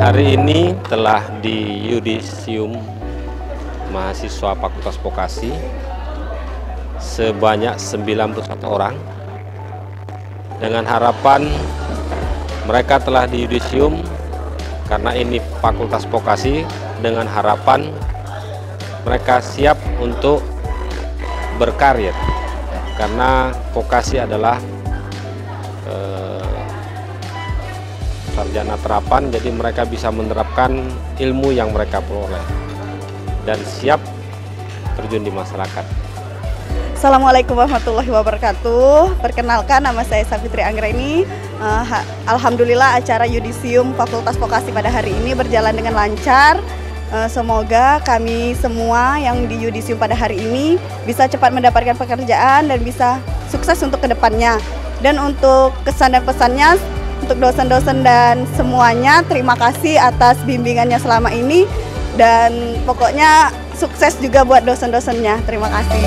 Hari ini telah di Yudisium mahasiswa Fakultas Vokasi sebanyak 91 orang, dengan harapan mereka telah di Yudisium karena ini Fakultas Vokasi, dengan harapan mereka siap untuk berkarir karena vokasi adalah sarjana terapan, jadi mereka bisa menerapkan ilmu yang mereka peroleh dan siap terjun di masyarakat. Assalamualaikum warahmatullahi wabarakatuh. Perkenalkan, nama saya Safitri Anggraini. Alhamdulillah acara Yudisium Fakultas Vokasi pada hari ini berjalan dengan lancar. Semoga kami semua yang di Yudisium pada hari ini bisa cepat mendapatkan pekerjaan dan bisa sukses untuk kedepannya. Dan untuk kesan dan pesannya untuk dosen-dosen dan semuanya, terima kasih atas bimbingannya selama ini, dan pokoknya sukses juga buat dosen-dosennya. Terima kasih.